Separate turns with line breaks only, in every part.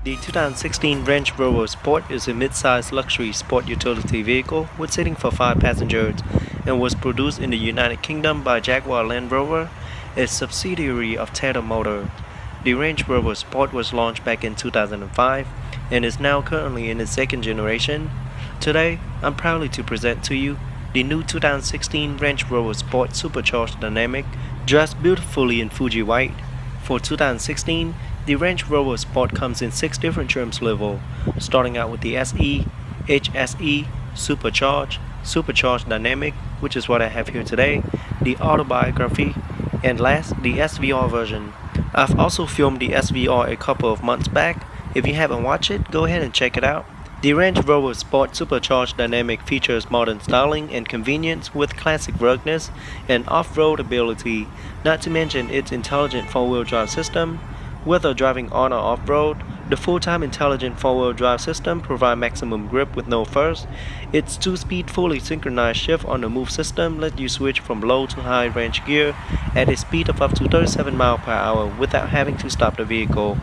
The 2016 Range Rover Sport is a mid-size luxury sport utility vehicle with seating for 5 passengers and was produced in the United Kingdom by Jaguar Land Rover, a subsidiary of Tata Motors. The Range Rover Sport was launched back in 2005 and is now currently in its second generation. Today, I'm proudly to present to you the new 2016 Range Rover Sport Supercharged Dynamic, dressed beautifully in Fuji white. For 2016, the Range Rover Sport comes in 6 different trim levels, starting out with the SE, HSE, Supercharged Dynamic, which is what I have here today, the Autobiography, and last, the SVR version. I've also filmed the SVR a couple of months back. If you haven't watched it, go ahead and check it out. The Range Rover Sport Supercharged Dynamic features modern styling and convenience with classic ruggedness and off-road ability, not to mention its intelligent 4-wheel drive system. Whether driving on or off-road, the full-time intelligent 4-wheel drive system provides maximum grip with no fuss. Its 2-speed fully synchronized shift-on-the-move system lets you switch from low to high range gear at a speed of up to 37 miles per hour without having to stop the vehicle.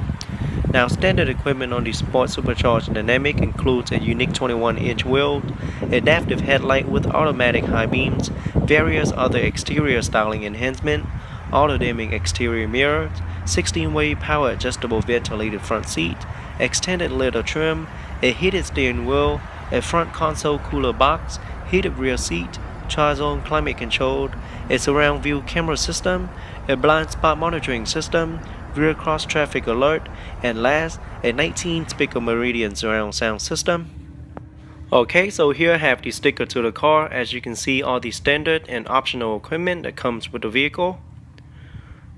Now, standard equipment on the Sport Supercharged Dynamic includes a unique 21-inch wheel, adaptive headlight with automatic high beams, various other exterior styling enhancements, auto-dimming exterior mirrors, 16-way power-adjustable ventilated front seat, extended leather trim, a heated steering wheel, a front console cooler box, heated rear seat, tri-zone climate controlled, a surround view camera system, a blind spot monitoring system, rear cross traffic alert, and last, a 19-speaker Meridian surround sound system. Okay, so here I have the sticker to the car. As you can see, all the standard and optional equipment that comes with the vehicle.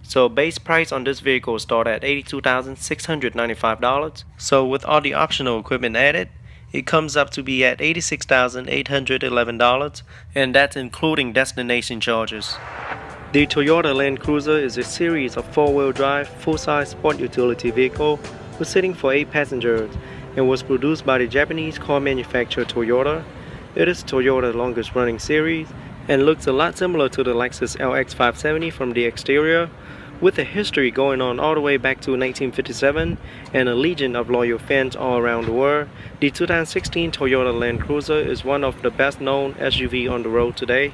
So base price on this vehicle start at $82,695. So with all the optional equipment added, it comes up to be at $86,811, and that's including destination charges. The Toyota LANDCRISER is a series of 4-wheel drive, full-size sport utility vehicle with seating for 8 passengers and was produced by the Japanese car manufacturer Toyota. It is Toyota's longest running series and looks a lot similar to the Lexus LX 570 from the exterior, with a history going on all the way back to 1957 and a legion of loyal fans all around the world. The 2016 Toyota LANDCRISER is one of the best known SUV on the road today.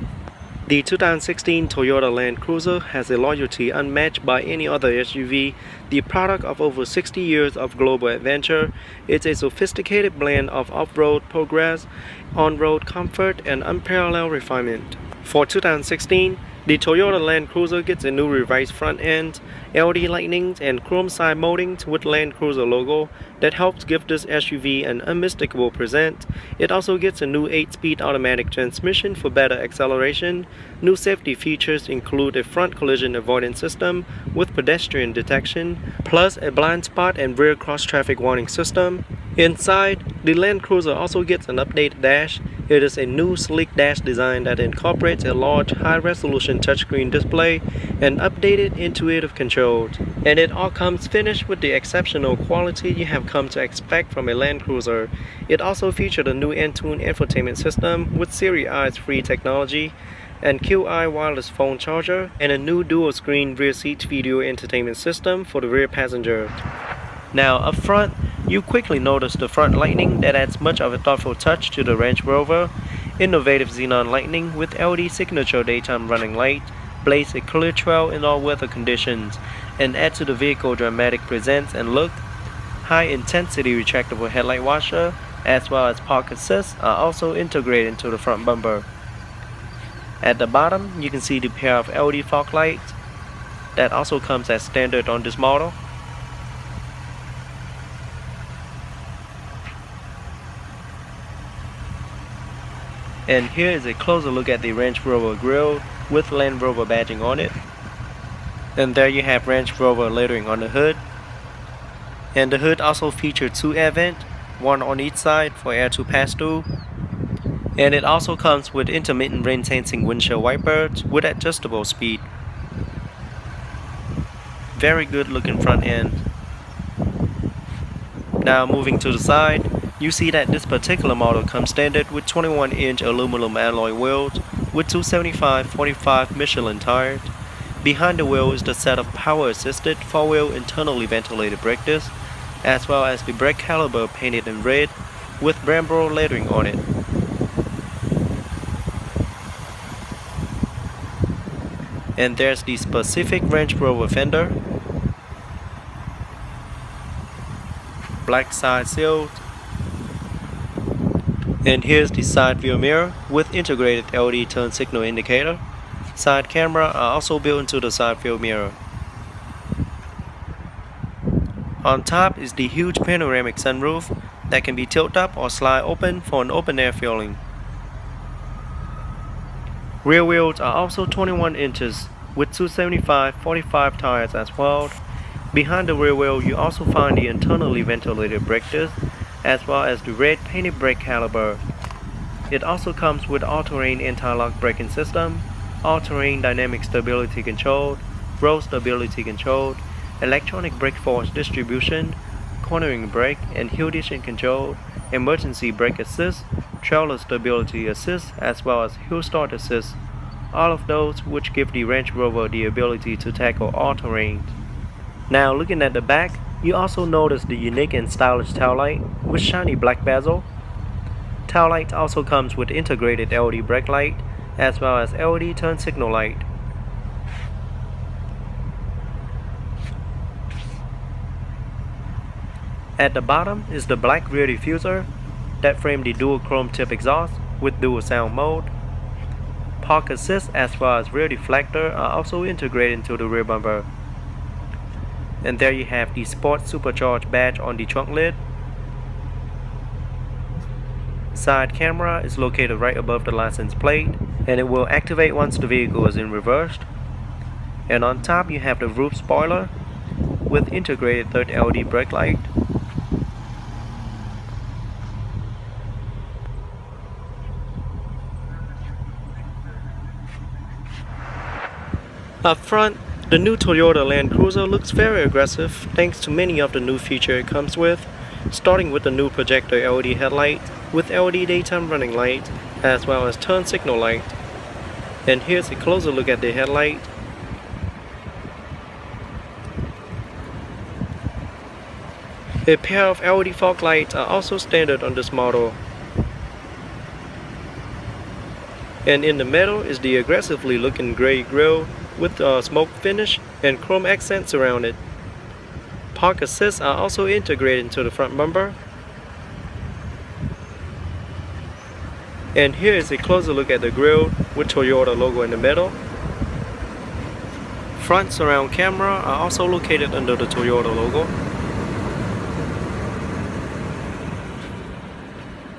The 2016 Toyota LANDCRISER has a loyalty unmatched by any other SUV, the product of over 60 years of global adventure. It's a sophisticated blend of off-road progress, on-road comfort, and unparalleled refinement. For 2016, the Toyota LANDCRISER gets a new revised front end, LED lightnings, and chrome side moldings with LANDCRISER logo that helps give this SUV an unmistakable present. It also gets a new 8-speed automatic transmission for better acceleration. New safety features include a front collision avoidance system with pedestrian detection, plus a blind spot and rear cross traffic warning system. Inside, the LANDCRISER also gets an updated dash. It is a new sleek dash design that incorporates a large high-resolution touchscreen display and updated intuitive controls. And it all comes finished with the exceptional quality you have come to expect from a LANDCRISER. It also featured a new Entune infotainment system with Siri Eyes-free technology, and QI wireless phone charger, and a new dual-screen rear seat video entertainment system for the rear passenger. Now up front, you quickly notice the front lighting that adds much of a thoughtful touch to the Range Rover. Innovative xenon lighting with LED signature daytime running light blaze a clear trail in all weather conditions and add to the vehicle dramatic presence and look. High intensity retractable headlight washer as well as park assist are also integrated into the front bumper. At the bottom, you can see the pair of LED fog lights that also comes as standard on this model. And here is a closer look at the Range Rover grille with Land Rover badging on it. And there you have Range Rover lettering on the hood. And the hood also features 2 air vents, one on each side for air to pass through. And it also comes with intermittent rain sensing windshield wipers with adjustable speed. Very good looking front end. Now moving to the side, you see that this particular model comes standard with 21-inch aluminum alloy wheels with 275/45 Michelin tires. Behind the wheel is the set of power-assisted 4-wheel internally ventilated brake discs. as well as the brake caliper painted in red with Brembo lettering on it. And there's the specific Range Rover fender, black side shield, and here's the side view mirror with integrated LED turn signal indicator. Side camera are also built into the side view mirror. On top is the huge panoramic sunroof that can be tilted up or slide open for an open air feeling. Rear wheels are also 21 inches with 275/45 tires as well. Behind the rear wheel you also find the internally ventilated brake disc as well as the red painted brake caliper. It also comes with all-terrain anti-lock braking system, all-terrain dynamic stability control, road stability control, electronic brake force distribution, cornering brake and hill descent control, emergency brake assist, trailer stability assist, as well as hill start assist. All of those which give the Range Rover the ability to tackle all terrain. Now looking at the back, you also notice the unique and stylish taillight with shiny black bezel. Taillight also comes with integrated LED brake light as well as LED turn signal light. At the bottom is the black rear diffuser that frame the dual chrome tip exhaust with dual sound mode. Park assist as well as rear deflector are also integrated into the rear bumper. And there you have the Sport Supercharged badge on the trunk lid. Side camera is located right above the license plate and it will activate once the vehicle is in reverse. And on top you have the roof spoiler with integrated third LED brake light. Up front, the new Toyota Land Cruiser looks very aggressive thanks to many of the new features it comes with, starting with the new projector LED headlight with LED daytime running light as well as turn signal light. And here's a closer look at the headlight. A pair of LED fog lights are also standard on this model. And in the middle is the aggressively looking gray grille with a smoke finish and chrome accents around it. Park assists are also integrated into the front bumper. And here is a closer look at the grille with Toyota logo in the middle. Front surround camera are also located under the Toyota logo.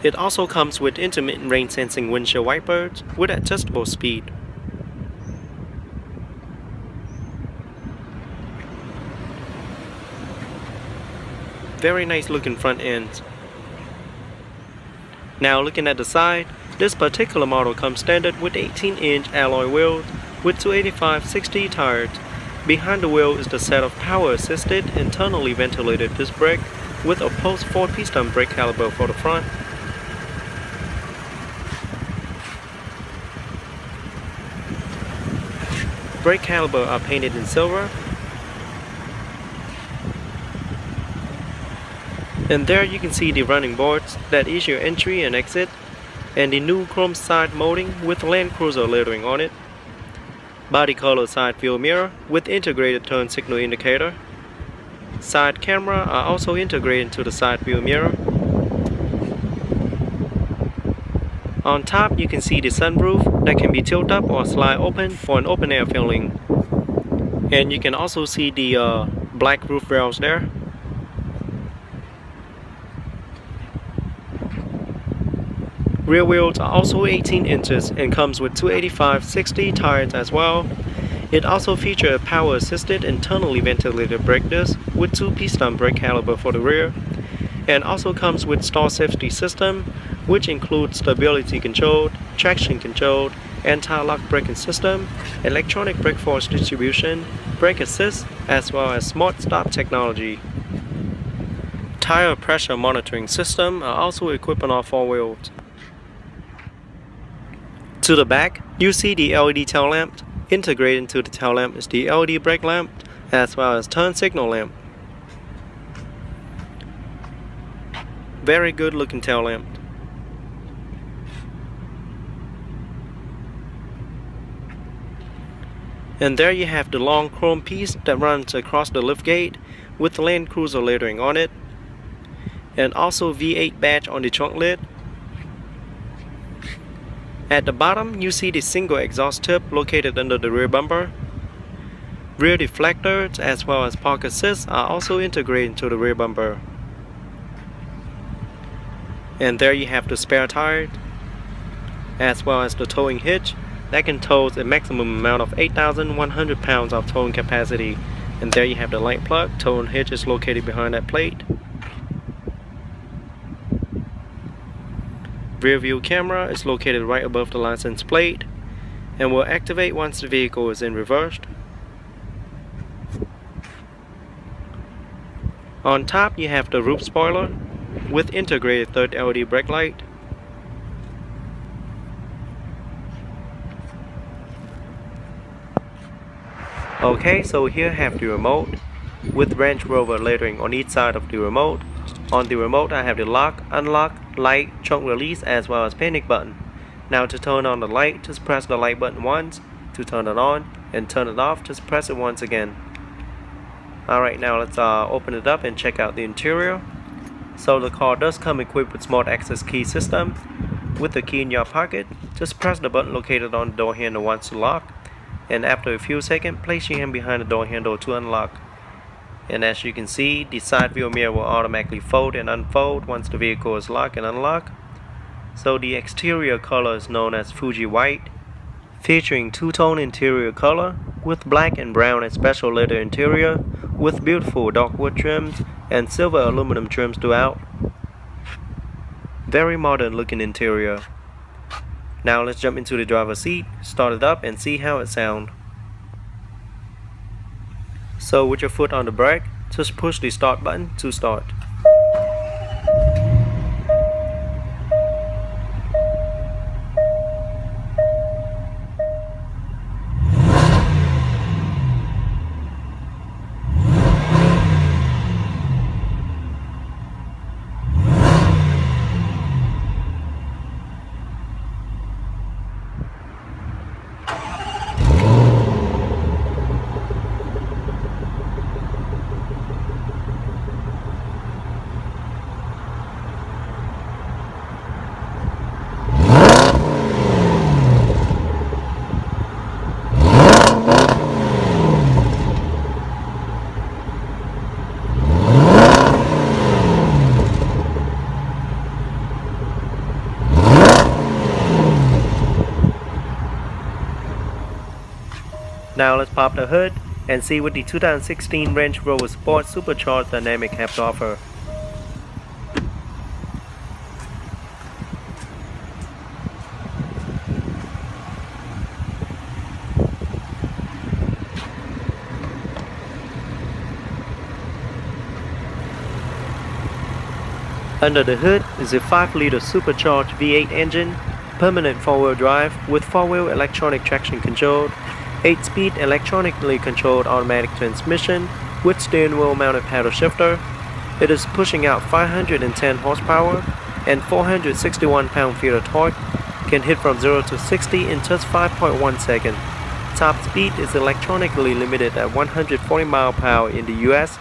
It also comes with intermittent rain sensing windshield wipers with adjustable speed. Very nice looking front end. Now looking at the side, this particular model comes standard with 18-inch alloy wheels with 285/60 tires. Behind the wheel is the set of power assisted internally ventilated disc brake with a post 4-piston brake caliper for the front. Brake caliper are painted in silver. And there you can see the running boards that is your entry and exit, and the new chrome side molding with Land Cruiser lettering on it. Body color side view mirror with integrated turn signal indicator. Side camera are also integrated into the side view mirror. On top you can see the sunroof that can be tilted up or slide open for an open air feeling. And you can also see the black roof rails there. Rear wheels are also 18 inches and comes with 285/60 tires as well. It also features a power assisted internally ventilated brake disc with 2-piston brake caliper for the rear, and also comes with stall safety system which includes stability control, traction control, anti-lock braking system, electronic brake force distribution, brake assist, as well as smart stop technology. Tire pressure monitoring system are also equipped on all 4 wheels. To the back, you see the LED tail lamp. Integrated into the tail lamp is the LED brake lamp as well as turn signal lamp. Very good looking tail lamp. And there you have the long chrome piece that runs across the liftgate with the LANDCRISER lettering on it, and also V8 badge on the trunk lid. At the bottom you see the single exhaust tip located under the rear bumper. Rear deflectors as well as park assist are also integrated into the rear bumper. And there you have the spare tire as well as the towing hitch that can tow a maximum amount of 8,100 pounds of towing capacity. And there you have the light plug. Towing hitch is located behind that plate. Rear view camera is located right above the license plate and will activate once the vehicle is in reverse. On top you have the roof spoiler with integrated third LED brake light. Okay, so here I have the remote with Range Rover lettering on each side of the remote. On the remote I have the lock, unlock, light, trunk release as well as panic button. Now to turn on the light, just press the light button once. To turn it on and turn it off, just press it once again. Alright, now let's open it up and check out the interior. So the car does come equipped with smart access key system. With the key in your pocket, just press the button located on the door handle once to lock. And after a few seconds, place your hand behind the door handle to unlock. And as you can see, the side view mirror will automatically fold and unfold once the vehicle is locked and unlocked. So the exterior color is known as Fuji White, featuring two-tone interior color with black and brown as special leather interior with beautiful dark wood trims and silver aluminum trims throughout. Very modern looking interior. Now let's jump into the driver's seat, start it up and see how it sounds. So with your foot on the brake, just push the start button to start. Now let's pop the hood and see what the 2016 Range Rover Sport Supercharged Dynamic have to offer. Under the hood is a 5-liter supercharged V8 engine, permanent 4-wheel drive with 4-wheel electronic traction control, 8-speed electronically controlled automatic transmission with steering wheel mounted paddle shifter. It is pushing out 510 horsepower and 461 pound-feet of torque, can hit from 0 to 60 in just 5.1 seconds. Top speed is electronically limited at 140 miles per hour in the US.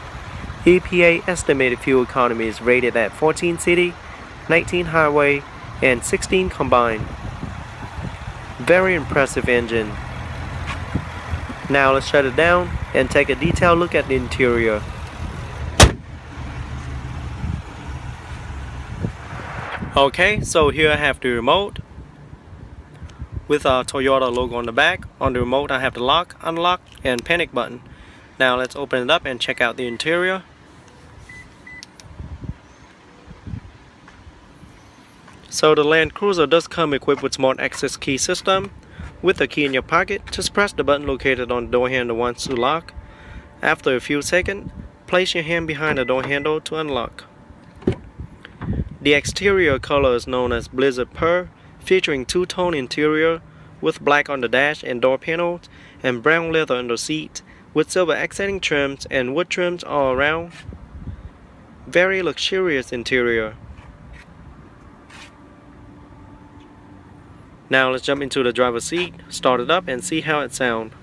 EPA estimated fuel economy is rated at 14 city, 19 highway, and 16 combined. Very impressive engine. Now let's shut it down and take a detailed look at the interior. Okay, so here I have the remote with our Toyota logo on the back. On the remote I have the lock, unlock, and panic button. Now let's open it up and check out the interior. So the LANDCRISER does come equipped with smart access key system. With the key in your pocket, just press the button located on the door handle once to lock. After a few seconds, place your hand behind the door handle to unlock. The exterior color is known as Blizzard Pearl, featuring two-tone interior with black on the dash and door panels and brown leather under seat with silver accenting trims and wood trims all around. Very luxurious interior. Now let's jump into the driver's seat, start it up, and see how it sounds.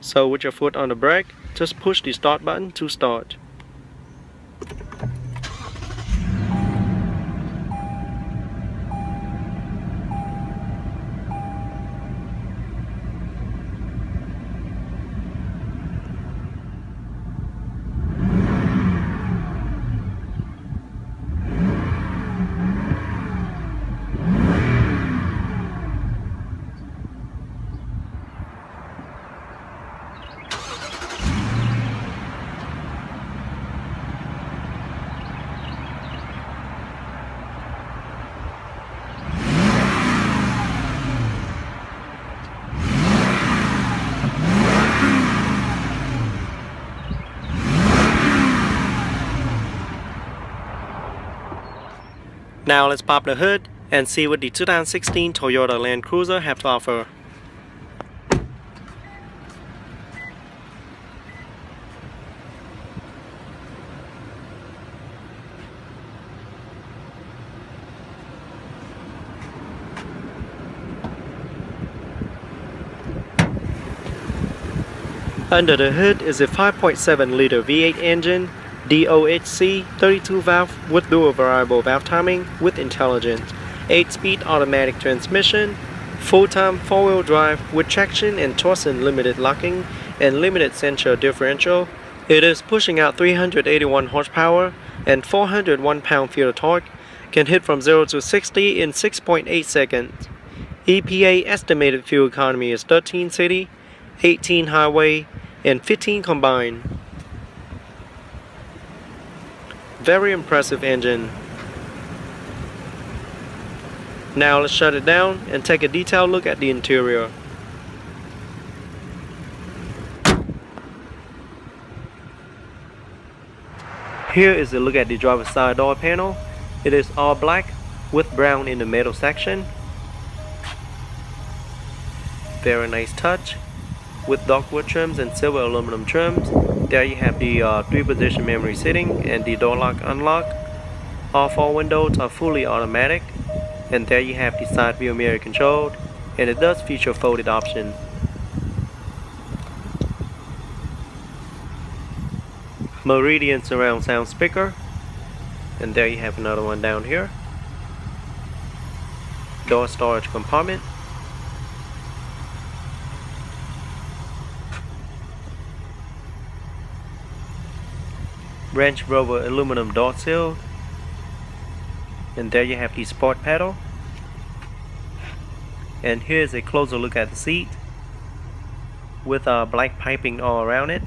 So with your foot on the brake, just push the start button to start. Now let's pop the hood and see what the 2016 Toyota Land Cruiser have to offer. Under the hood is a 5.7 liter V8 engine, DOHC 32 valve with dual variable valve timing with intelligent, 8-speed automatic transmission, full-time 4-wheel drive with traction and torsion limited locking and limited center differential. It is pushing out 381 horsepower and 401 pound-feet of torque, can hit from 0 to 60 in 6.8 seconds. EPA estimated fuel economy is 13 city, 18 highway, and 15 combined. Very impressive engine. Now let's shut it down and take a detailed look at the interior. Here is a look at the driver's side door panel. It is all black with brown in the middle section. Very nice touch with dark wood trims and silver aluminum trims. There you have the 3-position memory seating and the door lock unlock. All 4 windows are fully automatic, and there you have the side view mirror controlled, and it does feature folded option. Meridian surround sound speaker, and there you have another one down here. Door storage compartment. Range Rover aluminum door sill, and there you have the sport pedal. And here's a closer look at the seat with black piping all around it.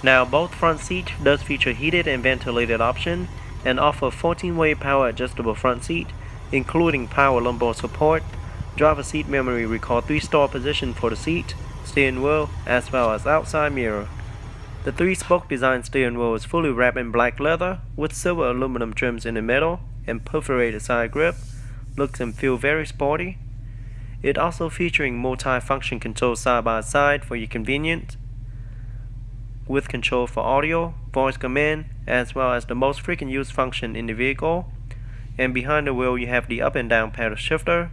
Now both front seats does feature heated and ventilated option and offer 14-way power adjustable front seat, including power lumbar support, driver seat memory recall 3-star position for the seat, steering wheel, as well as outside mirror. The 3-spoke design steering wheel is fully wrapped in black leather with silver aluminum trims in the middle and perforated side grip. Looks and feel very sporty. It also featuring multi-function control side by side for your convenience, with control for audio, voice command, as well as the most frequent used function in the vehicle. And behind the wheel you have the up and down paddle shifter,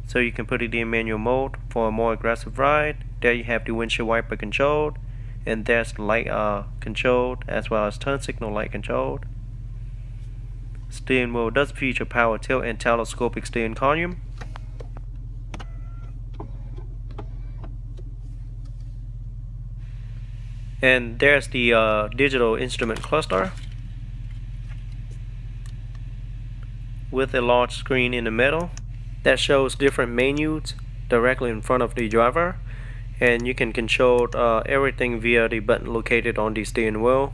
so you can put it in manual mode for a more aggressive ride. There you have the windshield wiper controlled, and there's the light controlled, as well as turn signal light controlled. Steering wheel does feature power tilt and telescopic steering column. And there's the digital instrument cluster with a large screen in the middle that shows different menus directly in front of the driver, and you can control everything via the button located on the steering wheel,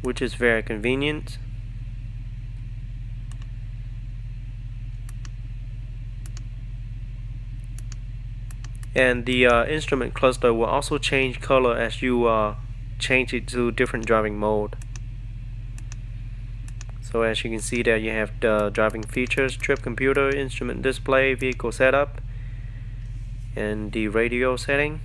which is very convenient. And the instrument cluster will also change color as you change it to different driving mode. So as you can see there, you have the driving features, trip computer, instrument display, vehicle setup, and the radio setting.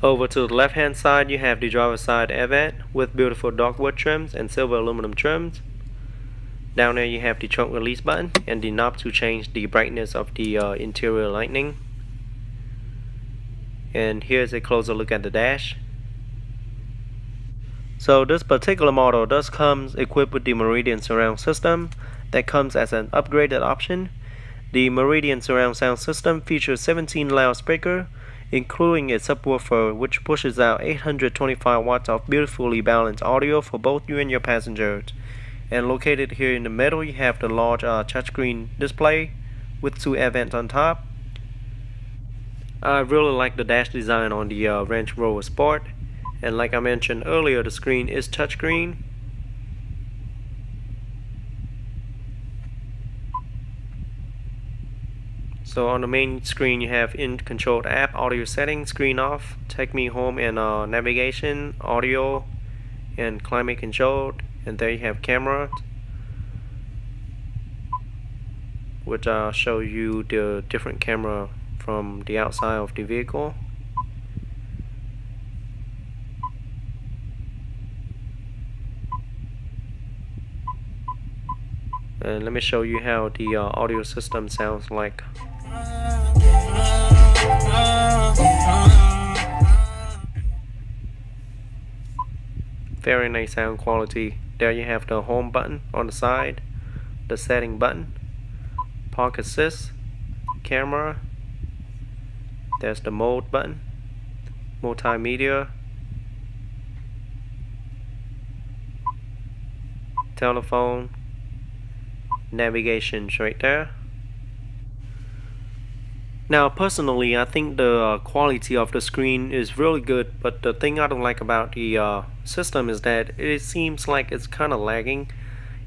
Over to the left hand side you have the driver's side air vent with beautiful dark wood trims and silver aluminum trims. Down there you have the trunk release button and the knob to change the brightness of the interior lighting. And here's a closer look at the dash. So this particular model does come equipped with the Meridian surround system that comes as an upgraded option. The Meridian surround sound system features 17 loudspeakers, including a subwoofer which pushes out 825 watts of beautifully balanced audio for both you and your passengers. And located here in the middle you have the large touchscreen display with 2 air vents on top. I really like the dash design on the Range Rover Sport, and like I mentioned earlier, the screen is touchscreen. So on the main screen you have in-controlled app, audio settings, screen off, take me home, and navigation, audio, and climate control. And there you have camera, which show you the different camera from the outside of the vehicle. And let me show you how the audio system sounds like. Very nice sound quality. There you have the home button on the side, the setting button, park assist, camera, there's the mode button, multimedia, telephone, navigation's right there. Now personally I think the quality of the screen is really good, but the thing I don't like about the system is that it seems like it's kind of lagging,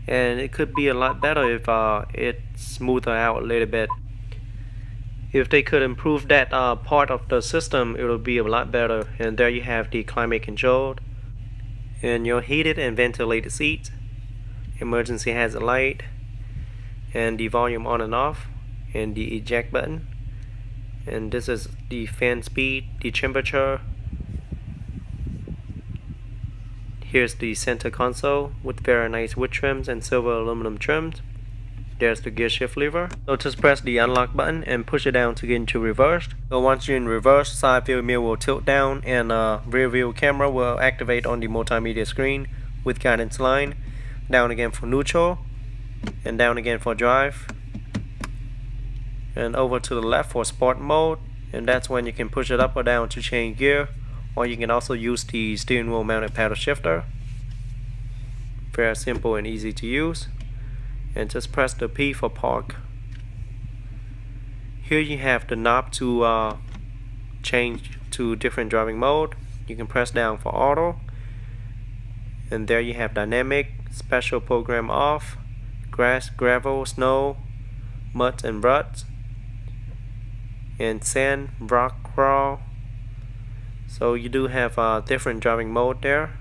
and it could be a lot better if it smoothed out a little bit. If they could improve that part of the system, it would be a lot better. And there you have the climate control and your heated and ventilated seats, emergency hazard light, and the volume on and off, and the eject button. And this is the fan speed, the temperature. Here's the center console with very nice wood trims and silver aluminum trims. There's the gear shift lever. So just press the unlock button and push it down to get into reverse. So once you're in reverse, side view mirror will tilt down, and rear view camera will activate on the multimedia screen with guidance line. Down again for neutral, and down again for drive. And over to the left for sport mode, and that's when you can push it up or down to change gear, or you can also use the steering wheel mounted paddle shifter. Very simple and easy to use. And just press the P for park. Here you have the knob to change to different driving mode. You can press down for auto, and there you have dynamic, special program off, grass, gravel, snow, mud and ruts, and sand, rock crawl. So you do have different driving mode there,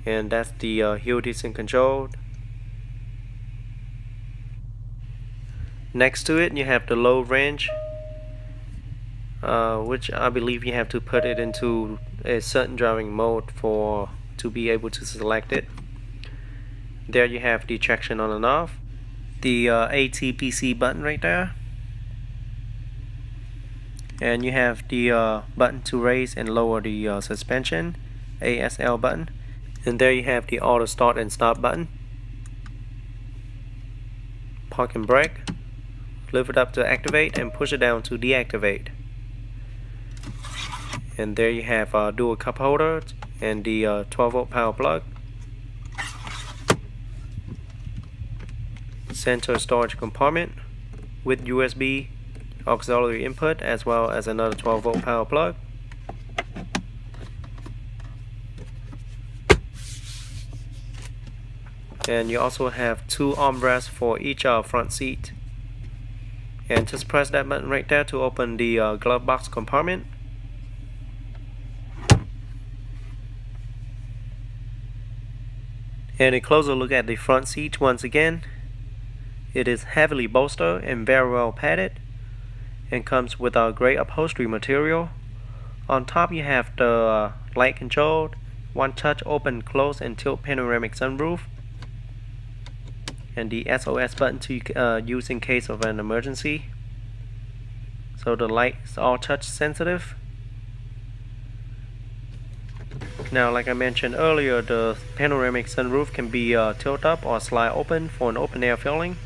and that's the hill descent control. Next to it you have the low range, which I believe you have to put it into a certain driving mode to be able to select it. There you have the traction on and off, the ATPC button right there, and you have the button to raise and lower the suspension, ASL button, and there you have the auto start and stop button, park and brake, lift it up to activate and push it down to deactivate. And there you have dual cup holders and the 12-volt power plug, center storage compartment with USB auxiliary input, as well as another 12-volt power plug. And you also have 2 armrests for each front seat. And just press that button right there to open the glove box compartment. And a closer look at the front seat once again. It is heavily bolstered and very well padded, and comes with a great upholstery material On top you have the light control, one touch open, close and tilt panoramic sunroof, and the SOS button to use in case of an emergency. So the light is all touch sensitive. Now, like I mentioned earlier, the panoramic sunroof can be tilt up or slide open for an open air feeling,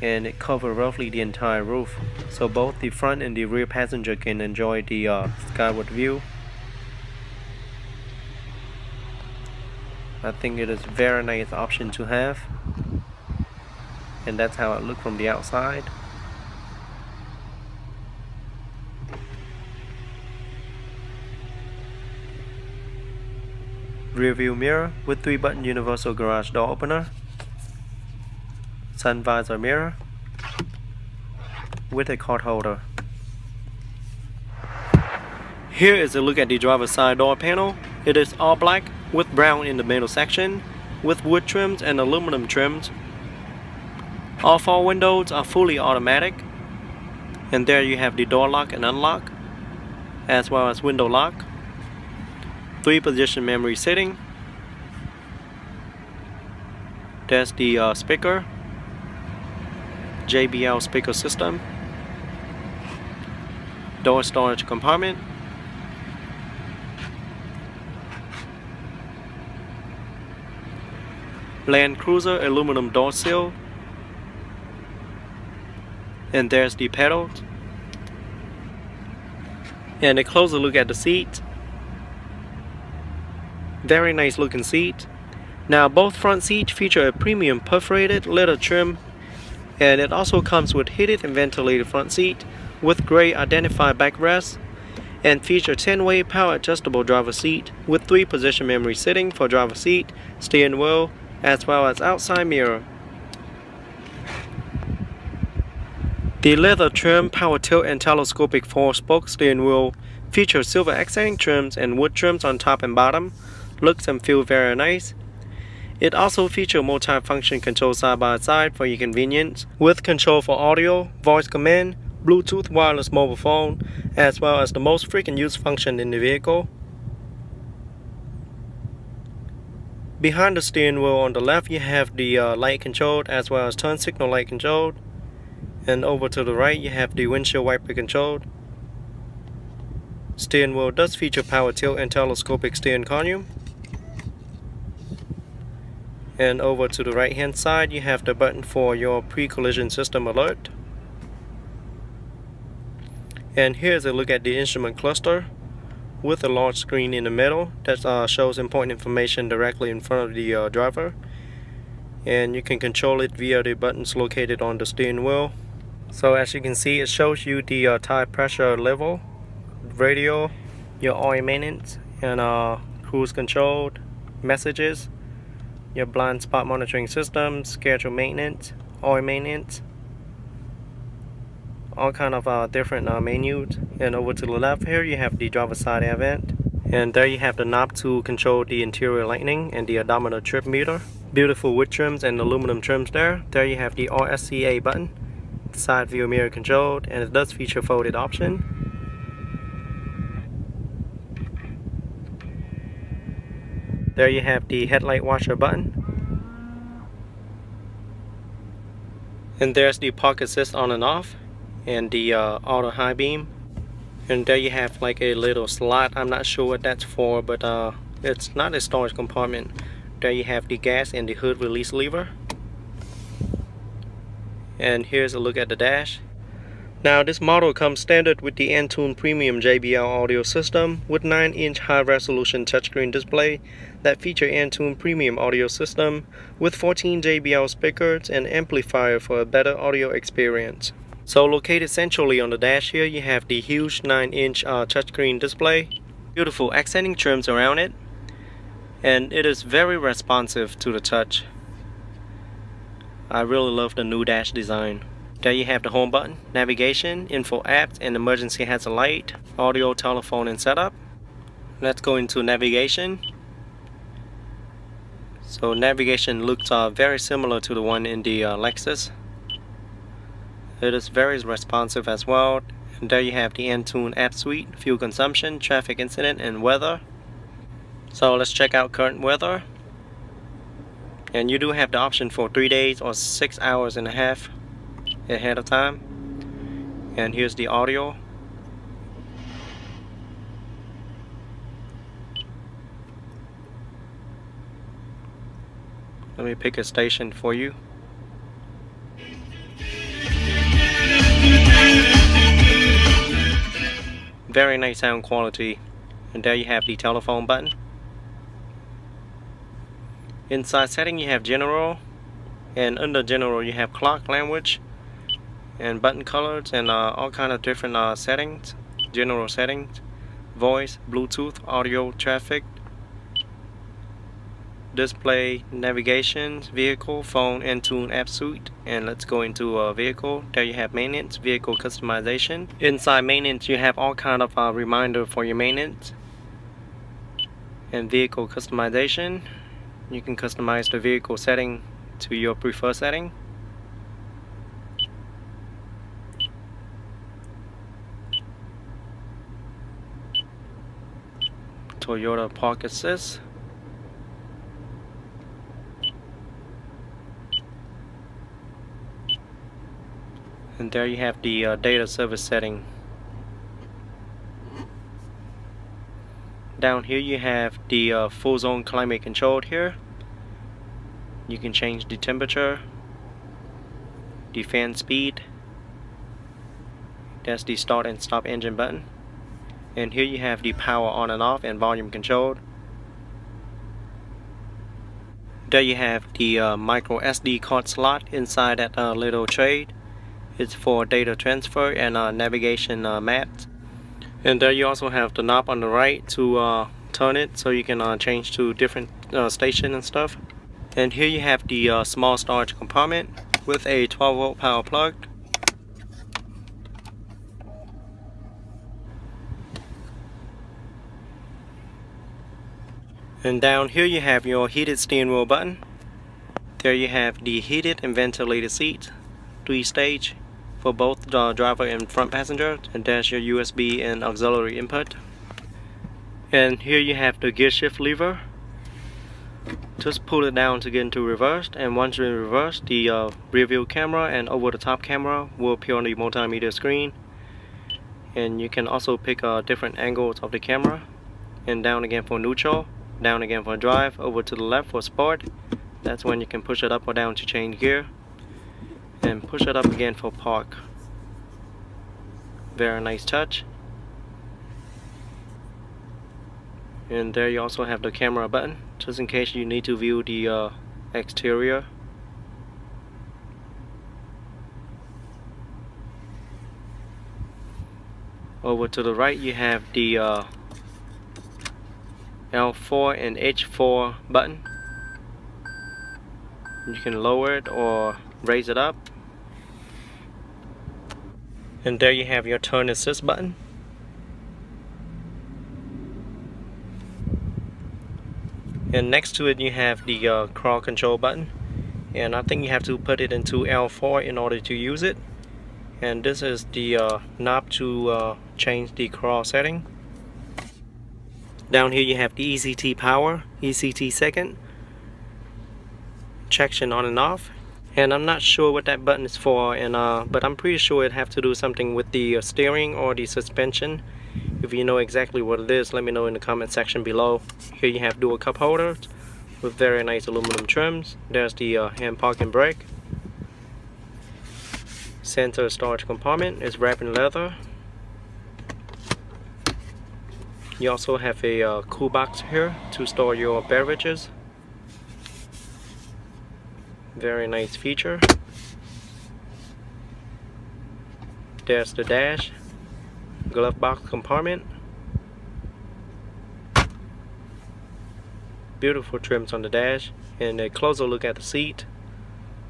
and it covers roughly the entire roof, so both the front and the rear passenger can enjoy the skyward view. I think it is a very nice option to have, and that's how it looks from the outside. Rear view mirror with 3-button universal garage door opener, sun visor mirror with a card holder. Here is a look at the driver's side door panel. It is all black with brown in the middle section, with wood trims and aluminum trims. All 4 windows are fully automatic, and there you have the door lock and unlock, as well as window lock. 3-position memory setting. There's the speaker, JBL speaker system, door storage compartment, LANDCRISER aluminum door seal, and there's the pedals. And a closer look at the seat. Very nice looking seat. Now both front seats feature a premium perforated leather trim, and it also comes with heated and ventilated front seat with gray identified backrest, and feature 10-way power adjustable driver seat with 3-position memory setting for driver seat, steering wheel, as well as outside mirror. The leather trim, power tilt and telescopic 4-spoke steering wheel features silver accenting trims and wood trims on top and bottom. Looks and feel very nice. It also features multi-function control side by side for your convenience, with control for audio, voice command, Bluetooth wireless mobile phone, as well as the most frequent use function in the vehicle. Behind the steering wheel on the left you have the light control as well as turn signal light control, and over to the right you have the windshield wiper control. Steering wheel does feature power tilt and telescopic steering column. And over to the right hand side you have the button for your pre-collision system alert. And here's a look at the instrument cluster with a large screen in the middle that shows important information directly in front of the driver, and you can control it via the buttons located on the steering wheel. So as you can see, it shows you the tire pressure level, radio, your oil maintenance, and cruise control, messages, your blind spot monitoring system, schedule maintenance, oil maintenance, all kind of different menus. And over to the left here you have the driver side air vent, and there you have the knob to control the interior lighting and the odometer trip meter. Beautiful wood trims and aluminum trims there. There you have the RSCA button, side view mirror control, and it does feature folded option. There you have the headlight washer button. And there's the park assist on and off, and the auto high beam. And there you have like a little slot. I'm not sure what that's for, but it's not a storage compartment. There you have the gas and the hood release lever. And here's a look at the dash. Now this model comes standard with the Entune Premium JBL audio system with 9-inch high-resolution touchscreen display that feature Entune Premium audio system with 14 JBL speakers and amplifier for a better audio experience. So located centrally on the dash here you have the huge 9-inch touchscreen display, beautiful accenting trims around it, and it is very responsive to the touch. I really love the new dash design. There you have the home button, navigation, info apps, and emergency hazard light, audio, telephone, and setup. Let's go into navigation. So navigation looks very similar to the one in the Lexus. It is very responsive as well, And there you have the Entune app suite, fuel consumption, traffic incident, and weather. So let's check out current weather. And you do have the option for 3 days or 6 hours and a half ahead of time. And here's the audio. Let me pick a station for you. Very nice sound quality. And there you have the telephone button. Inside setting you have general, and under general you have clock language and button colors and all kind of different settings, general settings, voice, Bluetooth, audio, traffic, display, navigation, vehicle, phone, Entune app suite. And let's go into vehicle. There you have maintenance, vehicle customization. Inside maintenance you have all kind of reminder for your maintenance. And vehicle customization, you can customize the vehicle setting to your preferred setting. Toyota Park Assist. And there you have the data service setting. Down here you have the full zone climate controlled here. You can change the temperature, the fan speed. That's the start and stop engine button. And here you have the power on and off and volume controlled. There you have the micro SD card slot inside that little tray. It's for data transfer and navigation maps. And there you also have the knob on the right to turn it so you can change to different station and stuff. And here you have the small storage compartment with a 12-volt power plug. And down here you have your heated steering wheel button. There you have the heated and ventilated seats, 3-stage for both the driver and front passenger. And there's your USB and auxiliary input. And here you have the gear shift lever. Just pull it down to get into reverse, and once you're in reverse, the rear view camera and over the top camera will appear on the multimedia screen. And you can also pick different angles of the camera. And down again for neutral, down again for drive, over to the left for sport. That's when you can push it up or down to change gear, and push it up again for park. Very nice touch. And there you also have the camera button, just in case you need to view the exterior. Over to the right you have the L4 and H4 button. You can lower it or raise it up. And there you have your turn assist button. And next to it you have the crawl control button, and I think you have to put it into L4 in order to use it. And this is the knob to change the crawl setting. Down here you have the ECT power, ECT second, traction on and off. And I'm not sure what that button is for, and but I'm pretty sure it have to do something with the steering or the suspension. If you know exactly what it is, let me know in the comment section below. Here you have dual cup holders with very nice aluminum trims. There's the hand parking brake. Center storage compartment is wrapped in leather. You also have a cool box here to store your beverages. Very nice feature. There's the dash, glove box compartment. Beautiful trims on the dash, and a closer look at the seat.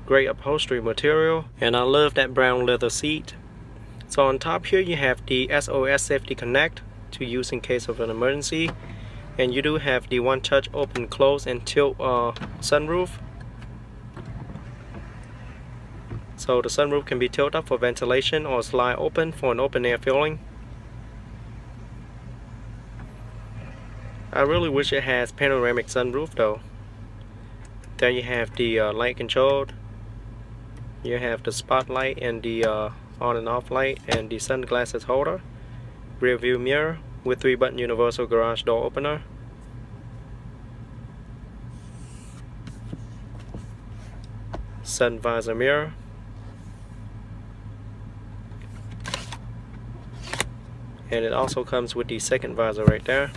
Great upholstery material, and I love that brown leather seat. So on top here you have the SOS Safety Connect to use in case of an emergency, and you do have the one touch open, close, and tilt sunroof. So the sunroof can be tilted up for ventilation or slide open for an open air feeling. I really wish it has panoramic sunroof though. There you have the light control. You have the spotlight and the on and off light and the sunglasses holder. Rear view mirror with 3-button universal garage door opener. Sun visor mirror. And it also comes with the second visor right there.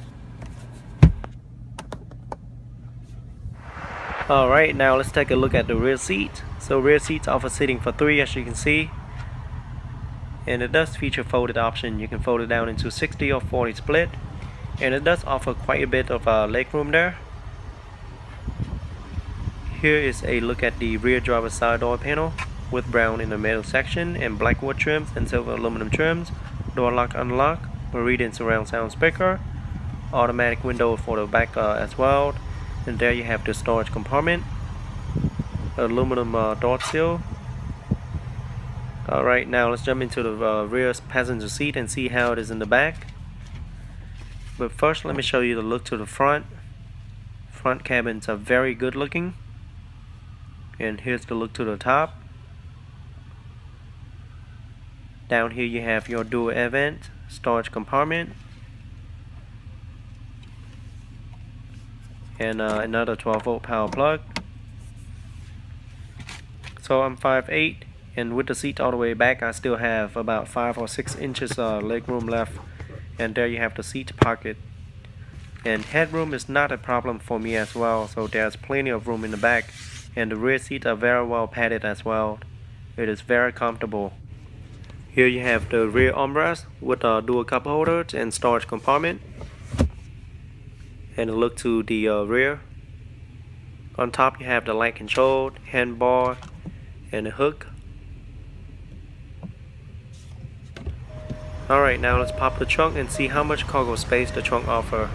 Alright, now let's take a look at the rear seat. So rear seats offer seating for 3, as you can see. And it does feature folded option. You can fold it down into 60 or 40 split. And it does offer quite a bit of leg room there. Here is a look at the rear driver's side door panel with brown in the middle section and black wood trims and silver aluminum trims. Door lock unlock, Meridian surround sound speaker, automatic window for the back as well. And there you have the storage compartment, aluminum door seal. Alright, now let's jump into the rear passenger seat and see how it is in the back. But first let me show you the look to the front. Front cabins are very good looking. And here's the look to the top. Down here you have your dual air vent, storage compartment, and another 12-volt power plug. So I'm 5'8", and with the seat all the way back I still have about 5 or 6 inches leg room left. And there you have the seat pocket. And headroom is not a problem for me as well, so there's plenty of room in the back. And the rear seats are very well padded as well. It is very comfortable. Here you have the rear armrest with dual cup holders and storage compartment. And a look to the rear. On top you have the light control, handbar, and a hook. Alright, now let's pop the trunk and see how much cargo space the trunk offers.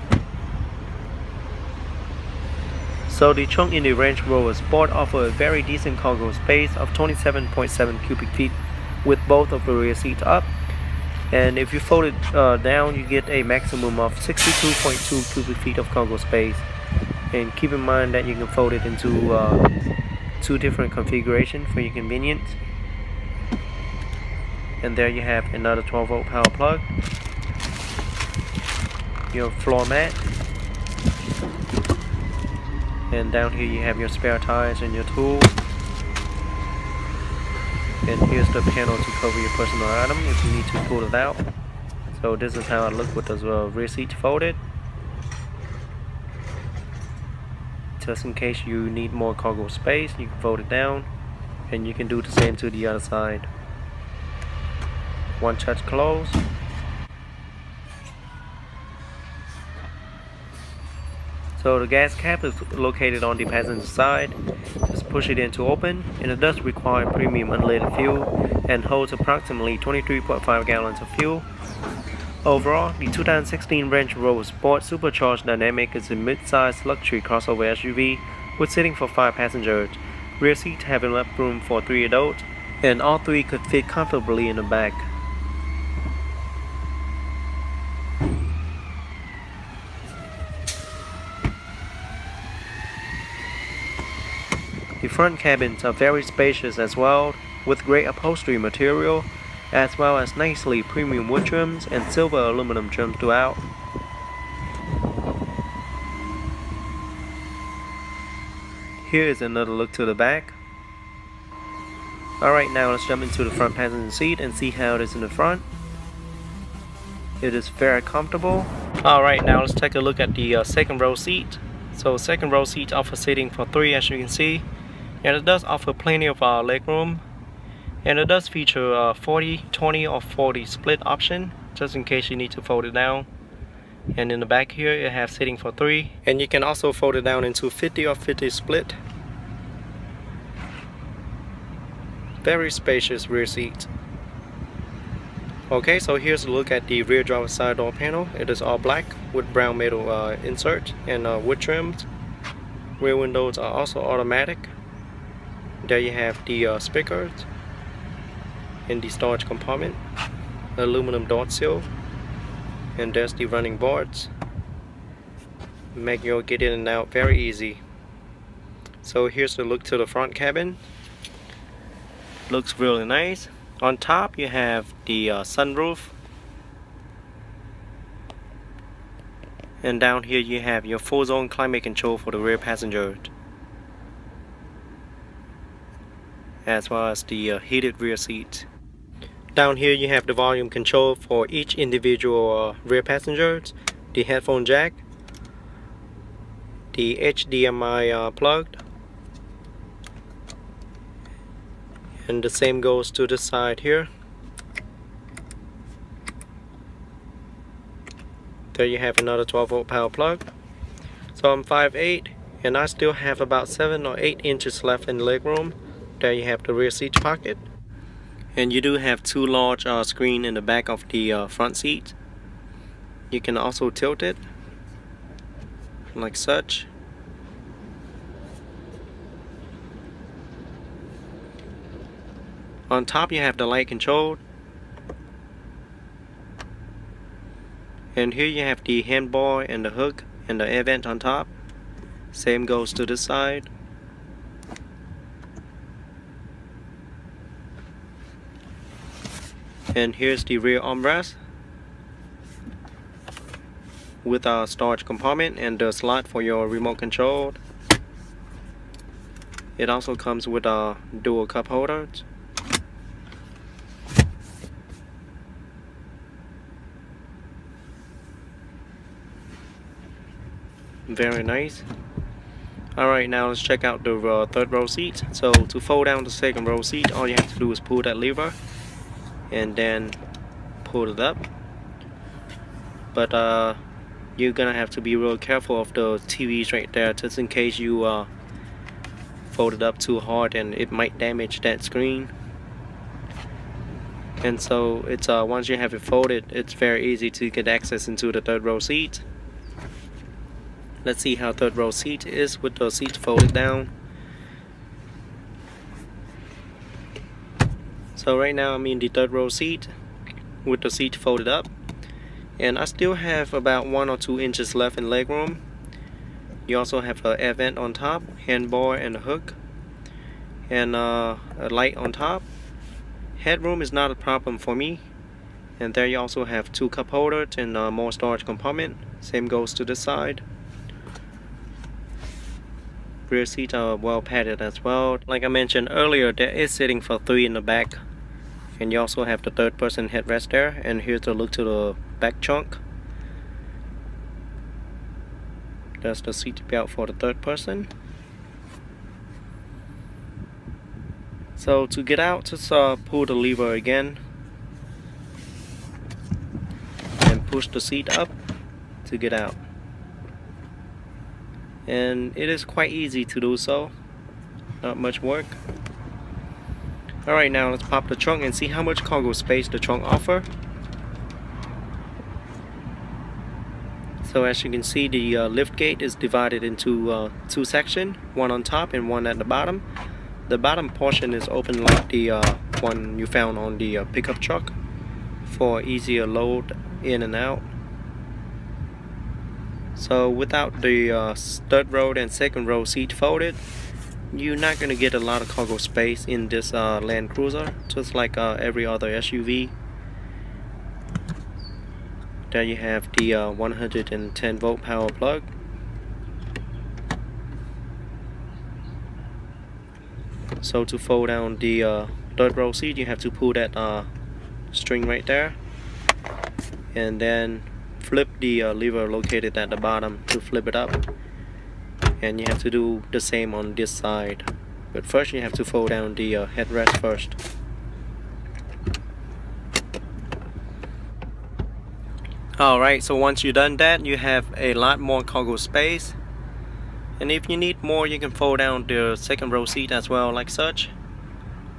So the trunk in the Range Rover Sport offers a very decent cargo space of 27.7 cubic feet with both of the rear seats up. And if you fold it down, you get a maximum of 62.2 cubic feet of cargo space. And keep in mind that you can fold it into 2 different configurations for your convenience. And there you have another 12-volt power plug, your floor mat, and down here you have your spare tires and your tools. And here's the panel to cover your personal item if you need to pull it out. So this is how it looks with the rear seat folded. Just in case you need more cargo space, you can fold it down, and you can do the same to the other side. One touch close. So the gas cap is located on the passenger side. Just push it in to open, and it does require premium unleaded fuel and holds approximately 23.5 gallons of fuel. Overall, the 2016 Range Rover Sport Supercharged Dynamic is a mid-size luxury crossover SUV with seating for 5 passengers, rear seats having enough room for 3 adults, and all 3 could fit comfortably in the back. The front cabins are very spacious as well, with great upholstery material, as well as nicely premium wood trims and silver aluminum trim throughout. Here is another look to the back. Alright, now let's jump into the front passenger seat and see how it is in the front. It is very comfortable. Alright, now let's take a look at the second row seat. So second row seat offers seating for 3, as you can see. And it does offer plenty of leg room. And it does feature 40, 20 or 40 split option, just in case you need to fold it down. And in the back here it has seating for 3. And you can also fold it down into 50 or 50 split. Very spacious rear seat. Okay, so here's a look at the rear driver's side door panel. It is all black with brown metal insert and wood trims. Rear windows are also automatic. There you have the speakers, in the storage compartment, aluminum door seal, and there's the running boards. Make your get in and out very easy. So here's the look to the front cabin. Looks really nice. On top you have the sunroof, and down here you have your 4-zone climate control for the rear passenger, as well as the heated rear seat. Down here you have the volume control for each individual rear passengers, the headphone jack, the HDMI plug, and the same goes to the side here. There you have another 12-volt power plug. So I'm 5'8", and I still have about 7 or 8 inches left in legroom. There you have the rear seat pocket, and you do have 2 large screens in the back of the front seat. You can also tilt it like such. On top you have the light control, and here you have the handbar and the hook and the air vent on top. Same goes to this side. And here's the rear armrest with a storage compartment and the slot for your remote control. It also comes with a dual cup holders. Very nice. Alright, now let's check out the third row seat. So to fold down the second row seat, all you have to do is pull that lever and then pull it up. But you're gonna have to be real careful of the TVs right there, just in case you fold it up too hard and it might damage that screen. And so it's once you have it folded, it's very easy to get access into the third row seat. Let's see how third row seat is with the seat folded down. So right now I'm in the third row seat with the seat folded up, and I still have about 1 or 2 inches left in legroom. You also have an air vent on top, handbar and a hook, and a light on top. Headroom is not a problem for me. And there you also have 2 cup holders and more storage compartment. Same goes to this side. Rear seats are well padded as well. Like I mentioned earlier, there is seating for 3 in the back, and you also have the third person headrest there. And here's the look to the back trunk. That's the seat belt for the third person. So to get out, just pull the lever again and push the seat up to get out. And it is quite easy to do so, not much work. Alright, now let's pop the trunk and see how much cargo space the trunk offers. So as you can see, the lift gate is divided into 2 sections, one on top and one at the bottom. The bottom portion is open like the one you found on the pickup truck for easier load in and out. So without the third row and second row seat folded, you're not going to get a lot of cargo space in this Land Cruiser, just like every other SUV. There you have the 110 volt power plug. So to fold down the third row seat, you have to pull that string right there, and then flip the lever located at the bottom to flip it up. And you have to do the same on this side, but first you have to fold down the headrest first. Alright, so once you've done that, you have a lot more cargo space. And if you need more, you can fold down the second row seat as well, like such.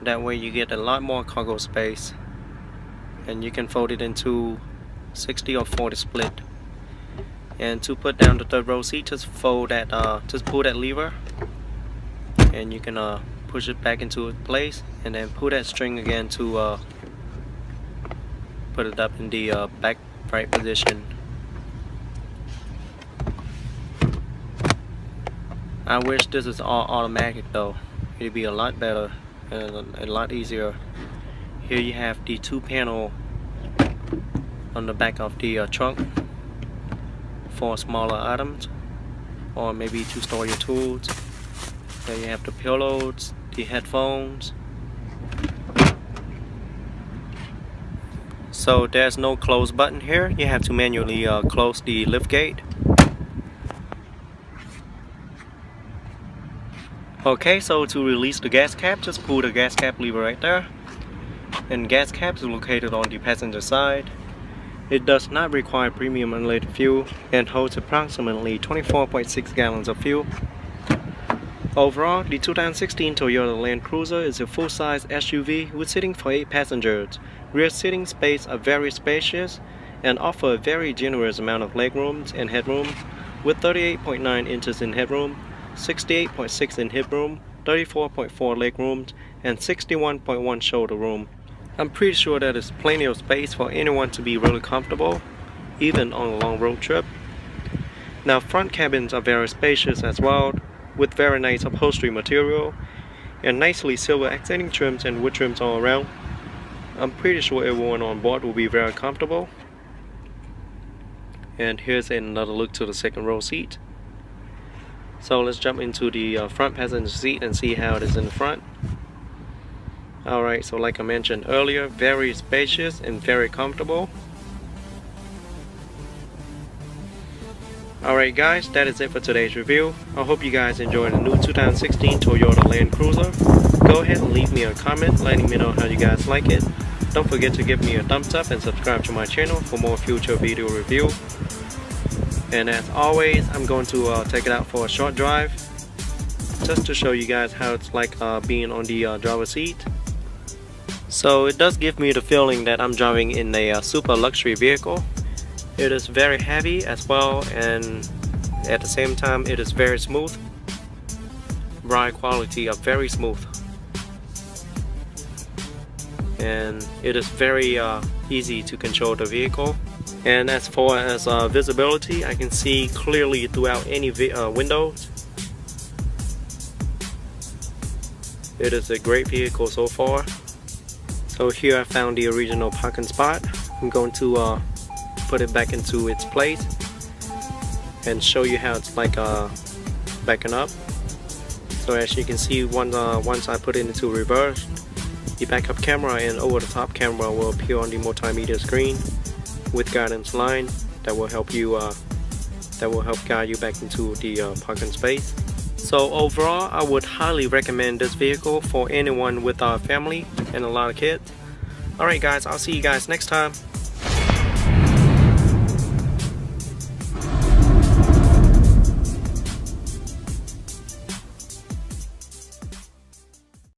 That way you get a lot more cargo space, and you can fold it into 60 or 40 split. And to put down the third row seat, just fold that, just pull that lever, and you can push it back into its place, and then pull that string again to put it up in the back right position. I wish this is all automatic though. It'd be a lot better and a lot easier. Here you have the 2 panel on the back of the trunk for smaller items, or maybe to store your tools. There you have the pillows, the headphones. So there's no close button here. You have to manually close the lift gate. Okay, so to release the gas cap, just pull the gas cap lever right there. And gas cap is located on the passenger side. It does not require premium unleaded fuel and holds approximately 24.6 gallons of fuel. Overall, the 2016 Toyota Land Cruiser is a full-size SUV with seating for 8 passengers. Rear seating space are very spacious and offer a very generous amount of legroom and headroom, with 38.9 inches in headroom, 68.6 in hip room, 34.4 legroom, and 61.1 shoulder room. I'm pretty sure that is plenty of space for anyone to be really comfortable, even on a long road trip. Now, front cabins are very spacious as well, with very nice upholstery material and nicely silver accenting trims and wood trims all around. I'm pretty sure everyone on board will be very comfortable. And here's another look to the second row seat. So let's jump into the front passenger seat and see how it is in the front. Alright, so like I mentioned earlier, very spacious and very comfortable. Alright guys, that is it for today's review. I hope you guys enjoyed the new 2016 Toyota Land Cruiser. Go ahead and leave me a comment letting me know how you guys like it. Don't forget to give me a thumbs up and subscribe to my channel for more future video review. And as always, I'm going to take it out for a short drive, just to show you guys how it's like being on the driver's seat. So it does give me the feeling that I'm driving in a super luxury vehicle. It is very heavy as well, and at the same time it is very smooth. Ride quality are very smooth, and it is very easy to control the vehicle. And as far as visibility, I can see clearly throughout any windows. It is a great vehicle so far. So here I found the original parking spot. I'm going to put it back into its place and show you how it's like backing up. So as you can see, once I put it into reverse, the backup camera and over the top camera will appear on the multimedia screen with guidance line that will help you guide you back into the parking space. So overall, I would highly recommend this vehicle for anyone with a family and a lot of kids. Alright guys, I'll see you guys next time.